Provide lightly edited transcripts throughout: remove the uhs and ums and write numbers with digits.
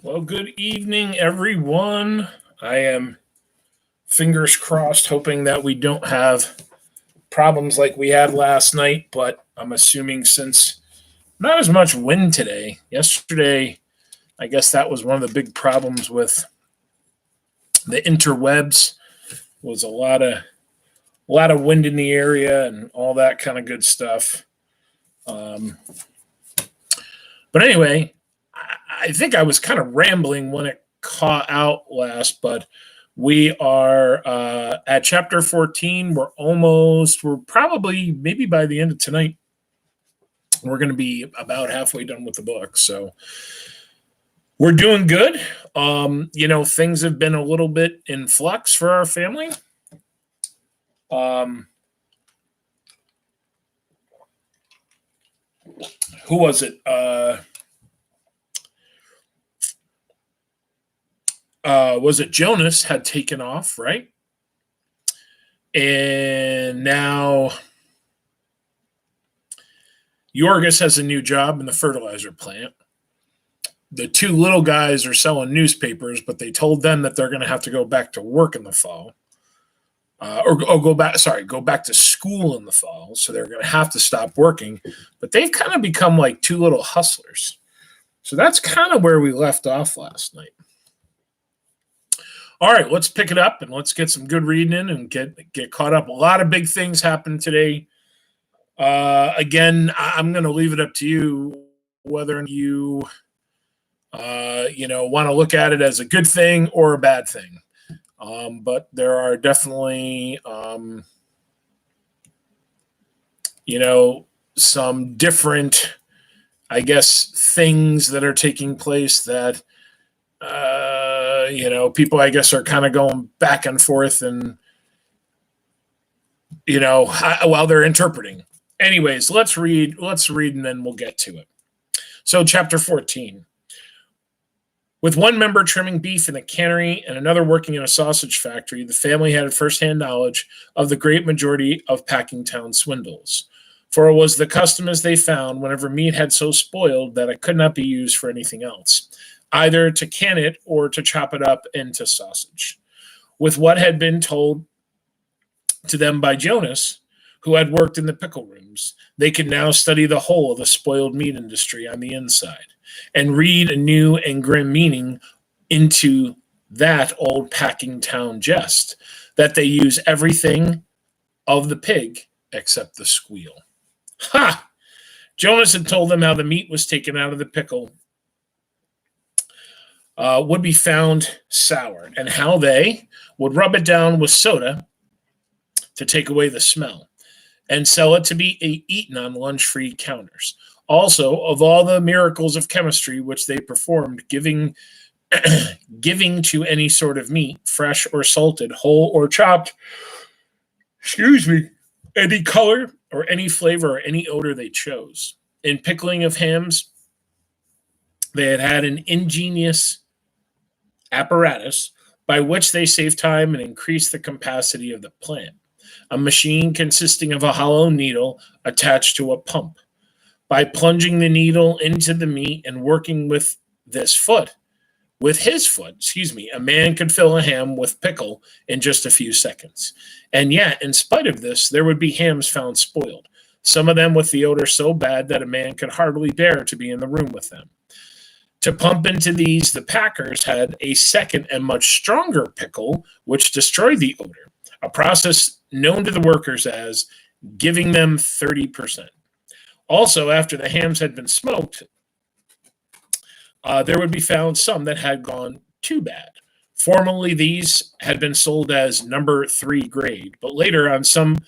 Well, good evening, everyone. I am fingers crossed, hoping that we don't have problems like we had last night, but I'm assuming since not as much wind today. Yesterday, I guess that was one of the big problems with the interwebs was a lot of wind in the area and all that kind of good stuff. Um, but anyway, I think I was kind of rambling when it caught out last, but we are at chapter 14. We're probably, maybe by the end of tonight, we're going to be about halfway done with the book. So we're doing good. Things have been a little bit in flux for our family. Um, who was it? Was it Jonas had taken off, right? And now Yorgos has a new job in the fertilizer plant. The two little guys are selling newspapers, but they told them that they're going to have to go back to work in the fall. Go back to school in the fall. So they're going to have to stop working. But they've kind of become like two little hustlers. So that's kind of where we left off last night. All right, let's pick it up and let's get some good reading in and get caught up. A lot of big things happened today. Again, I'm going to leave it up to you whether you want to look at it as a good thing or a bad thing. But there are definitely some different, I guess, things that are taking place that people, I guess, are kind of going back and forth and, while they're interpreting. Anyways, let's read and then we'll get to it. So chapter 14. With one member trimming beef in a cannery and another working in a sausage factory, the family had firsthand knowledge of the great majority of Packingtown swindles. For it was the custom, as they found, whenever meat had so spoiled that it could not be used for anything else, either to can it or to chop it up into sausage. With what had been told to them by Jonas, who had worked in the pickle rooms, they could now study the whole of the spoiled meat industry on the inside and read a new and grim meaning into that old Packingtown jest, that they use everything of the pig except the squeal. Ha! Jonas had told them how the meat was taken out of the pickle would be found sour, and how they would rub it down with soda to take away the smell, and sell it to be eaten on lunch-free counters. Also, of all the miracles of chemistry which they performed, giving to any sort of meat, fresh or salted, whole or chopped, any color or any flavor or any odor they chose. In pickling of hams, they had an ingenious apparatus by which they saved time and increased the capacity of the plant. A machine consisting of a hollow needle attached to a pump. By plunging the needle into the meat and working with his foot, a man could fill a ham with pickle in just a few seconds. And yet, in spite of this, there would be hams found spoiled, some of them with the odor so bad that a man could hardly bear to be in the room with them. To pump into these, the packers had a second and much stronger pickle, which destroyed the odor, a process known to the workers as giving them 30%. Also, after the hams had been smoked, there would be found some that had gone too bad. Formerly, these had been sold as number 3 grade, but later on, some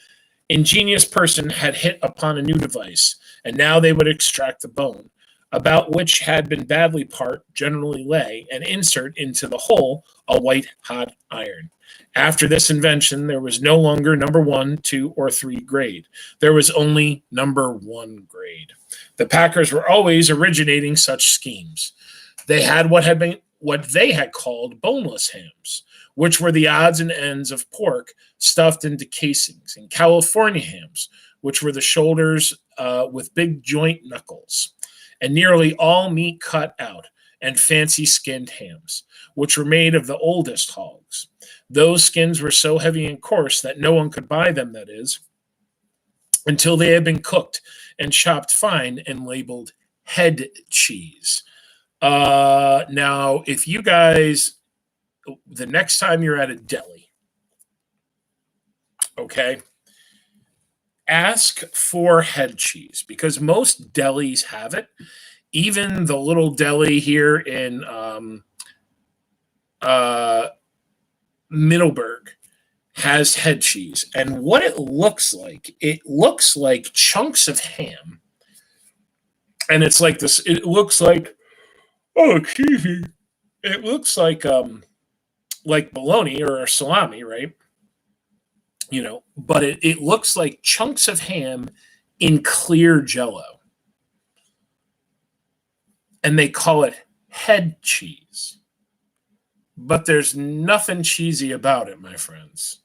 ingenious person had hit upon a new device, and now they would extract the bone, about which had been badly part, generally lay, and insert into the hole a white-hot iron. After this invention, there was no longer number 1, 2, or 3 grade. There was only number 1 grade. The packers were always originating such schemes. They had what they had called boneless hams, which were the odds and ends of pork stuffed into casings, and California hams, which were the shoulders with big joint knuckles, and nearly all meat cut out, and fancy skinned hams, which were made of the oldest hogs. Those skins were so heavy and coarse that no one could buy them, that is, until they had been cooked and chopped fine and labeled head cheese. Now, if you guys, the next time you're at a deli, okay, ask for head cheese because most delis have it. Even the little deli here in Middleburg has head cheese. And what it looks like chunks of ham. And it's like this, it looks like, oh, excuse me. It looks like bologna or salami, right? You know, but it looks like chunks of ham in clear jello. And they call it head cheese. But there's nothing cheesy about it, my friends.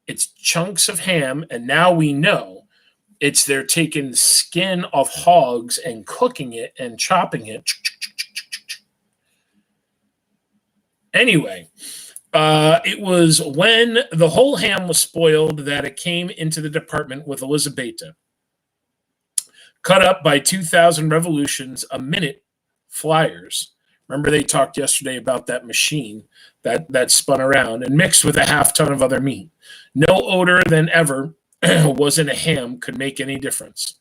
It's chunks of ham, and now we know they're taking skin of hogs and cooking it and chopping it. Anyway, it was when the whole ham was spoiled that it came into the department with Elizabetta. Cut up by 2,000 revolutions a minute flyers. Remember they talked yesterday about that machine that spun around and mixed with a half ton of other meat. No odor than ever was in a ham could make any difference.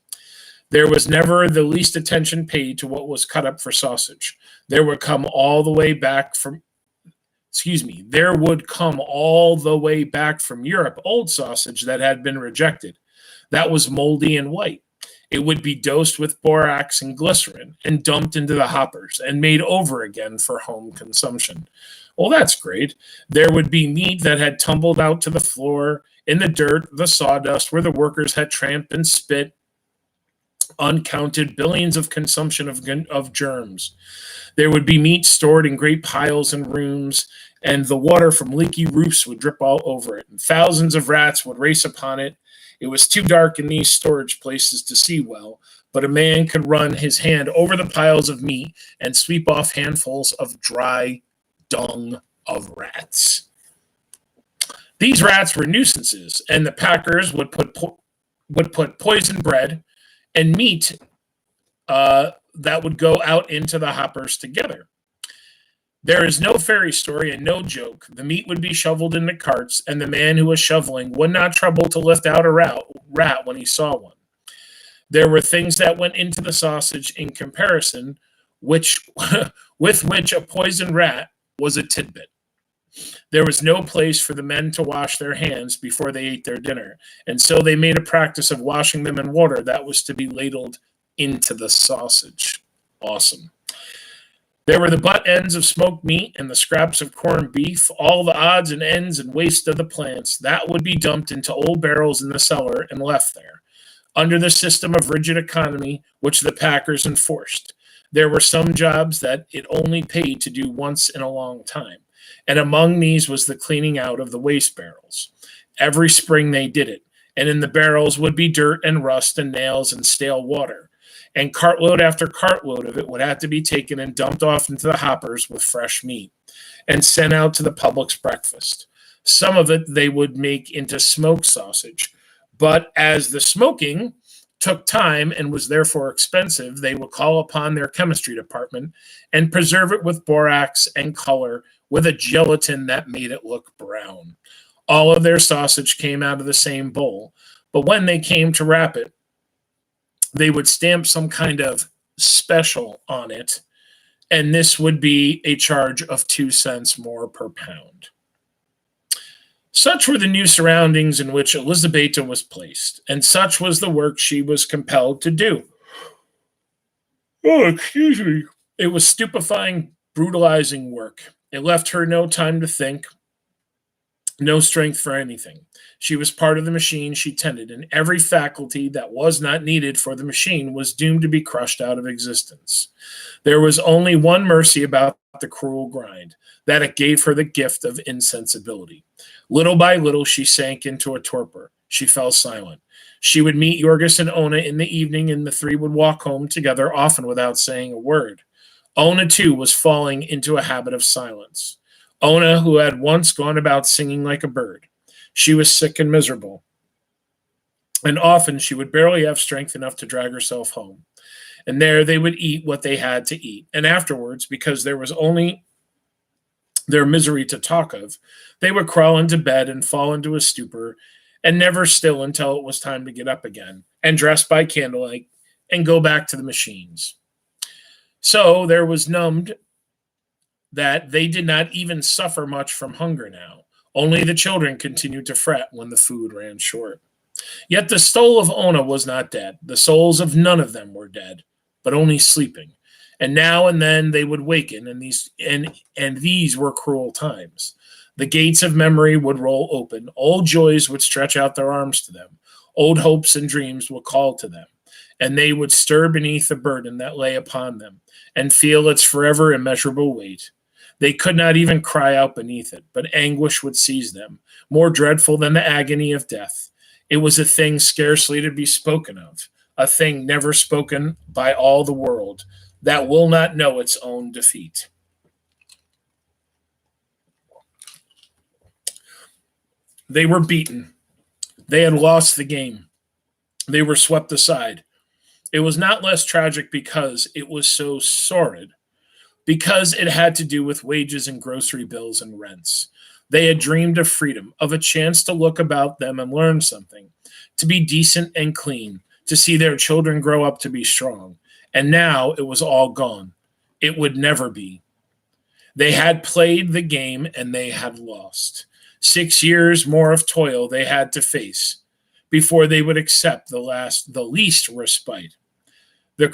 There was never the least attention paid to what was cut up for sausage. There would come all the way back from Europe old sausage that had been rejected. That was moldy and white. It would be dosed with borax and glycerin and dumped into the hoppers and made over again for home consumption. Well, that's great. There would be meat that had tumbled out to the floor in the dirt, the sawdust, where the workers had tramped and spit uncounted billions of consumption of germs. There would be meat stored in great piles in rooms, and the water from leaky roofs would drip all over it, and thousands of rats would race upon it. It was too dark in these storage places to see well, but a man could run his hand over the piles of meat and sweep off handfuls of dry dung of rats. These rats were nuisances, and the packers would put poisoned bread and meat that would go out into the hoppers together. There is no fairy story and no joke. The meat would be shoveled into carts, and the man who was shoveling would not trouble to lift out a rat when he saw one. There were things that went into the sausage in comparison, with which a poisoned rat was a tidbit. There was no place for the men to wash their hands before they ate their dinner, and so they made a practice of washing them in water that was to be ladled into the sausage. Awesome. There were the butt ends of smoked meat and the scraps of corned beef, all the odds and ends and waste of the plants. That would be dumped into old barrels in the cellar and left there, under the system of rigid economy which the packers enforced. There were some jobs that it only paid to do once in a long time, and among these was the cleaning out of the waste barrels. Every spring they did it, and in the barrels would be dirt and rust and nails and stale water. And cartload after cartload of it would have to be taken and dumped off into the hoppers with fresh meat and sent out to the public's breakfast. Some of it they would make into smoked sausage, but as the smoking took time and was therefore expensive, they would call upon their chemistry department and preserve it with borax and color with a gelatin that made it look brown. All of their sausage came out of the same bowl, but when they came to wrap it, they would stamp some kind of special on it, and this would be a charge of 2 cents more per pound. Such were the new surroundings in which Elizabetta was placed, and such was the work she was compelled to do. Oh, excuse me. It was stupefying, brutalizing work. It left her no time to think, no strength for anything. She was part of the machine she tended, and every faculty that was not needed for the machine was doomed to be crushed out of existence. There was only one mercy about the cruel grind, that it gave her the gift of insensibility. Little by little, she sank into a torpor. She fell silent. She would meet Jorgis and Ona in the evening, and the three would walk home together, often without saying a word. Ona, too, was falling into a habit of silence. Ona, who had once gone about singing like a bird. She was sick and miserable, and often she would barely have strength enough to drag herself home. And there they would eat what they had to eat. And afterwards, because there was only their misery to talk of, they would crawl into bed and fall into a stupor, and never still until it was time to get up again and dress by candlelight and go back to the machines. So there was numbed that they did not even suffer much from hunger now. Only the children continued to fret when the food ran short. Yet the soul of Ona was not dead. The souls of none of them were dead, but only sleeping. And now and then they would waken, and these were cruel times. The gates of memory would roll open. Old joys would stretch out their arms to them. Old hopes and dreams would call to them, and they would stir beneath the burden that lay upon them and feel its forever immeasurable weight. They could not even cry out beneath it, but anguish would seize them, more dreadful than the agony of death. It was a thing scarcely to be spoken of, a thing never spoken by all the world, that will not know its own defeat. They were beaten. They had lost the game. They were swept aside. It was not less tragic because it was so sordid, because it had to do with wages and grocery bills and rents. They had dreamed of freedom, of a chance to look about them and learn something, to be decent and clean, to see their children grow up to be strong. And now it was all gone. It would never be. They had played the game and they had lost. 6 years more of toil they had to face before they would accept the least respite. The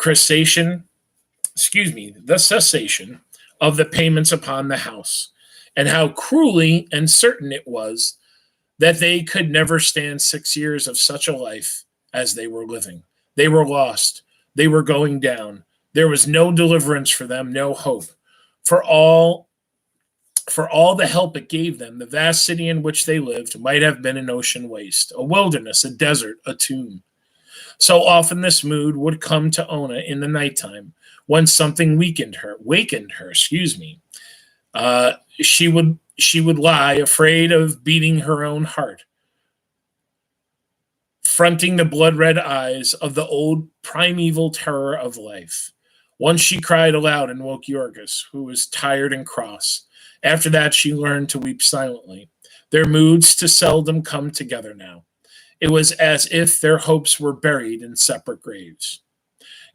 cessation of the payments upon the house, and how cruelly and certain it was that they could never stand 6 years of such a life as they were living. They were lost. They were going down. There was no deliverance for them, no hope. For all the help it gave them, the vast city in which they lived might have been an ocean waste, a wilderness, a desert, a tomb. So often this mood would come to Ona in the nighttime when something wakened her. She would lie, afraid of beating her own heart, fronting the blood-red eyes of the old primeval terror of life. Once she cried aloud and woke Yorgos, who was tired and cross. After that, she learned to weep silently. Their moods to seldom come together now. It was as if their hopes were buried in separate graves.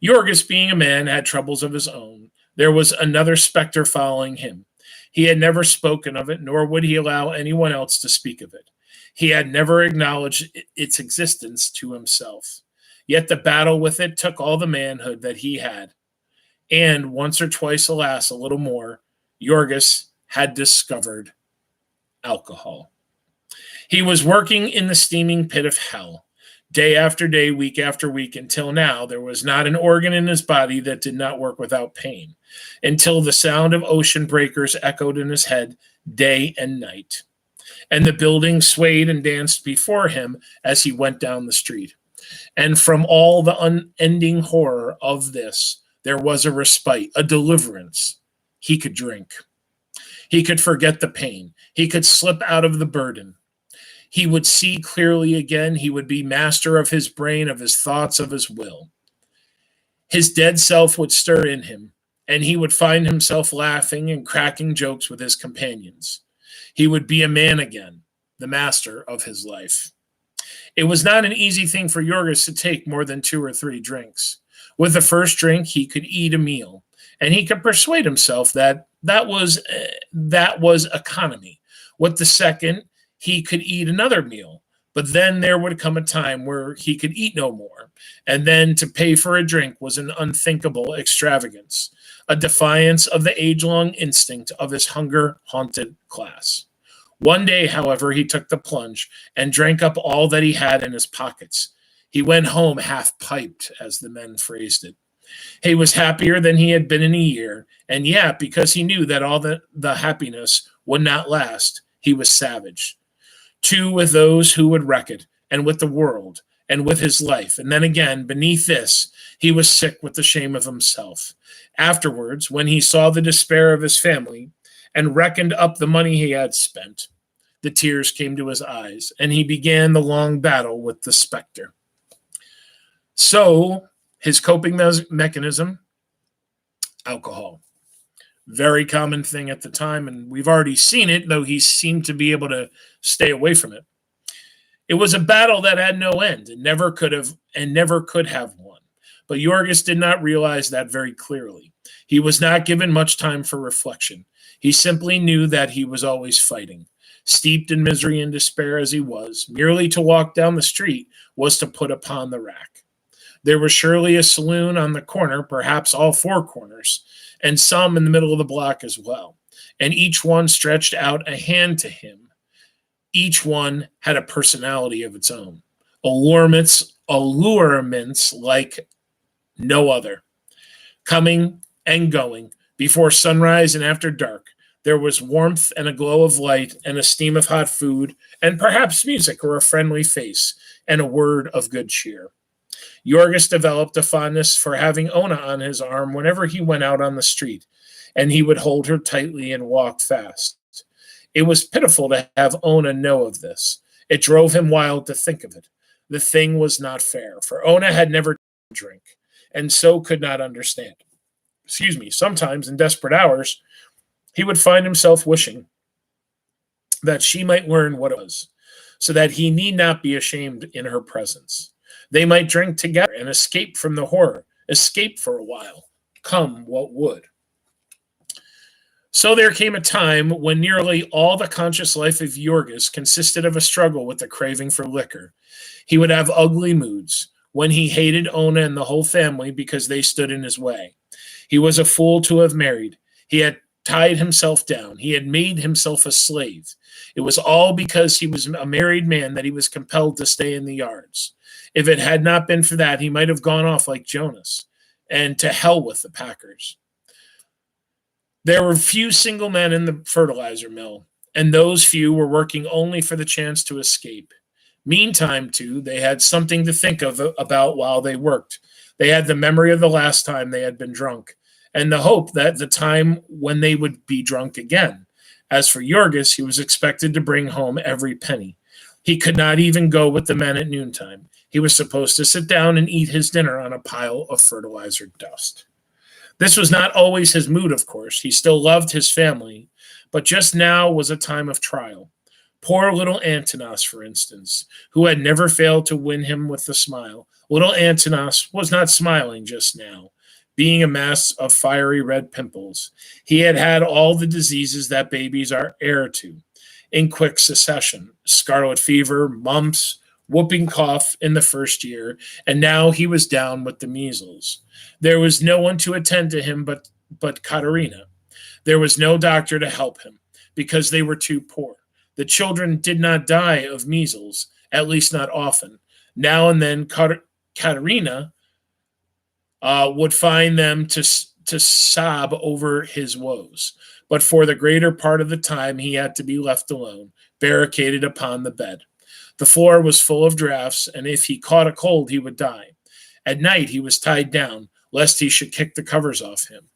Yorgos, being a man, had troubles of his own. There was another specter following him. He had never spoken of it, nor would he allow anyone else to speak of it. He had never acknowledged its existence to himself. Yet the battle with it took all the manhood that he had. And once or twice, alas, a little more, Yorgos had discovered alcohol. He was working in the steaming pit of hell, day after day, week after week, until now there was not an organ in his body that did not work without pain, until the sound of ocean breakers echoed in his head day and night, and the building swayed and danced before him as he went down the street. And from all the unending horror of this, there was a respite, a deliverance. He could drink. He could forget the pain. He could slip out of the burden. He would see clearly again. He would be master of his brain, of his thoughts, of his will. His dead self would stir in him, and he would find himself laughing and cracking jokes with his companions. He would be a man again, the master of his life. It was not an easy thing for Yorgos to take more than 2 or 3 drinks. With the first drink, he could eat a meal, and he could persuade himself that was economy. With the second, he could eat another meal, but then there would come a time where he could eat no more, and then to pay for a drink was an unthinkable extravagance, a defiance of the age-long instinct of his hunger-haunted class. One day, however, he took the plunge and drank up all that he had in his pockets. He went home half-piped, as the men phrased it. He was happier than he had been in a year, and yet, because he knew that all the happiness would not last, he was savage. Too with those who would wreck it, and with the world, and with his life. And then again, beneath this, he was sick with the shame of himself. Afterwards, when he saw the despair of his family and reckoned up the money he had spent, the tears came to his eyes, and he began the long battle with the specter. So, his coping mechanism, alcohol. Very common thing at the time, and we've already seen it, though he seemed to be able to stay away from it. It was a battle that had no end and never could have won. But Jorgis did not realize that very clearly. He was not given much time for reflection. He simply knew that he was always fighting. Steeped in misery and despair as he was, merely to walk down the street was to put upon the rack. There was surely a saloon on the corner, perhaps all four corners, and some in the middle of the block as well. And each one stretched out a hand to him. Each one had a personality of its own, allurements like no other. Coming and going, before sunrise and after dark, there was warmth and a glow of light and a steam of hot food and perhaps music or a friendly face and a word of good cheer. Jorgis developed a fondness for having Ona on his arm whenever he went out on the street, and he would hold her tightly and walk fast. It was pitiful to have Ona know of this. It drove him wild to think of it. The thing was not fair, for Ona had never drank, and so could not understand. Sometimes in desperate hours, he would find himself wishing that she might learn what it was, so that he need not be ashamed in her presence. They might drink together and escape from the horror, escape for a while, come what would. So there came a time when nearly all the conscious life of Jorgis consisted of a struggle with the craving for liquor. He would have ugly moods when he hated Ona and the whole family because they stood in his way. He was a fool to have married. He had tied himself down. He had made himself a slave. It was all because he was a married man that he was compelled to stay in the yards. If it had not been for that, he might have gone off like Jonas, and to hell with the packers. There were few single men in the fertilizer mill, and those few were working only for the chance to escape. Meantime, too, they had something to think about while they worked. They had the memory of the last time they had been drunk, and the hope that the time when they would be drunk again. As for Jorgis, he was expected to bring home every penny. He could not even go with the men at noontime. He was supposed to sit down and eat his dinner on a pile of fertilizer dust. This was not always his mood, of course. He still loved his family, but just now was a time of trial. Poor little Antanas, for instance, who had never failed to win him with a smile. Little Antanas was not smiling just now, being a mass of fiery red pimples. He had had all the diseases that babies are heir to in quick succession: scarlet fever, mumps, whooping cough in the first year, and now he was down with the measles. There was no one to attend to him but Katerina. There was no doctor to help him because they were too poor. The children did not die of measles, at least not often. Now and then Katerina would find them to sob over his woes. But for the greater part of the time, he had to be left alone, barricaded upon the bed. The floor was full of drafts, and if he caught a cold, he would die. At night, he was tied down, lest he should kick the covers off him.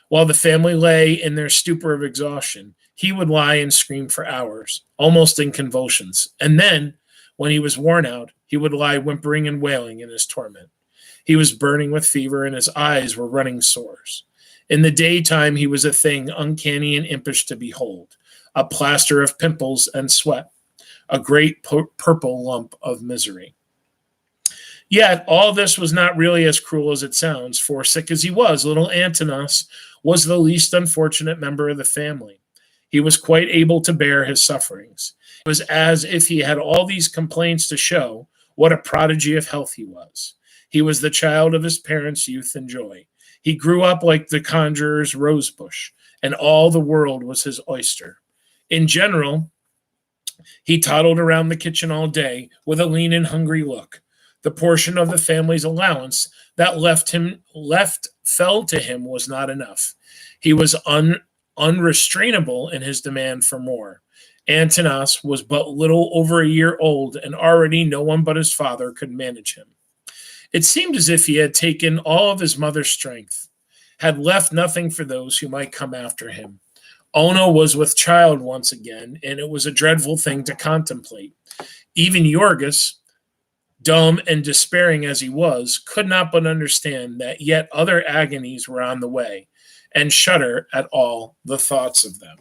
While the family lay in their stupor of exhaustion, he would lie and scream for hours, almost in convulsions. And then, when he was worn out, he would lie whimpering and wailing in his torment. He was burning with fever, and his eyes were running sores. In the daytime, he was a thing uncanny and impish to behold, a plaster of pimples and sweat, a great purple lump of misery. Yet all this was not really as cruel as it sounds, for sick as he was, little Antanas was the least unfortunate member of the family. He was quite able to bear his sufferings. It was as if he had all these complaints to show what a prodigy of health he was. He was the child of his parents' youth and joy. He grew up like the conjurer's rosebush, and all the world was his oyster. In general, he toddled around the kitchen all day with a lean and hungry look. The portion of the family's allowance that fell to him was not enough. He was unrestrainable in his demand for more. Antinos was but little over a year old, and already no one but his father could manage him. It seemed as if he had taken all of his mother's strength, had left nothing for those who might come after him. Ona was with child once again, and it was a dreadful thing to contemplate. Even Yorgis, dumb and despairing as he was, could not but understand that yet other agonies were on the way, and shudder at all the thoughts of them.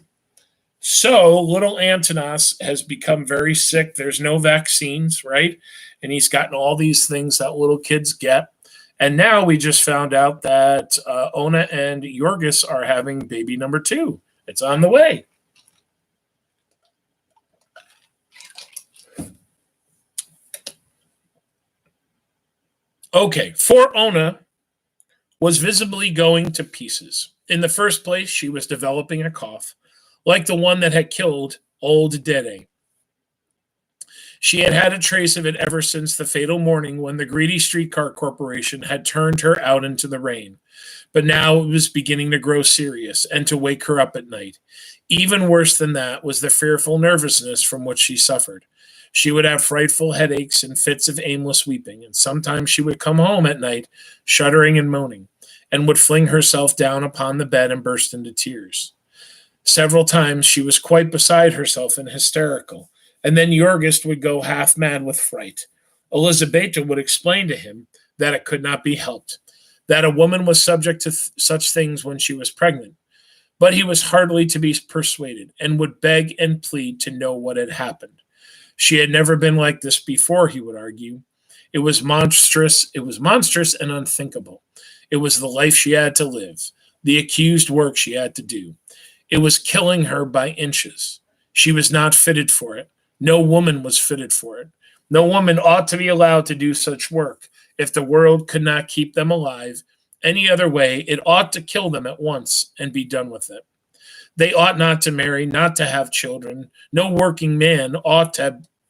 So little Antinos has become very sick. There's no vaccines, right? And he's gotten all these things that little kids get. And now we just found out that Ona and Yorgis are having baby number 2. It's on the way. Okay, for Ona was visibly going to pieces. In the first place, she was developing a cough, like the one that had killed old Dede. She had had a trace of it ever since the fatal morning when the greedy streetcar corporation had turned her out into the rain. But now it was beginning to grow serious and to wake her up at night. Even worse than that was the fearful nervousness from which she suffered. She would have frightful headaches and fits of aimless weeping, and sometimes she would come home at night, shuddering and moaning, and would fling herself down upon the bed and burst into tears. Several times she was quite beside herself and hysterical, and then Yorgis would go half mad with fright. Elizabeta would explain to him that it could not be helped, that a woman was subject to such things when she was pregnant. But he was hardly to be persuaded, and would beg and plead to know what had happened. She had never been like this before, he would argue. It was monstrous and unthinkable. It was the life she had to live, the accused work she had to do. It was killing her by inches. She was not fitted for it. No woman was fitted for it. No woman ought to be allowed to do such work. If the world could not keep them alive any other way, it ought to kill them at once and be done with it. They ought not to marry, not to have children. No working man ought to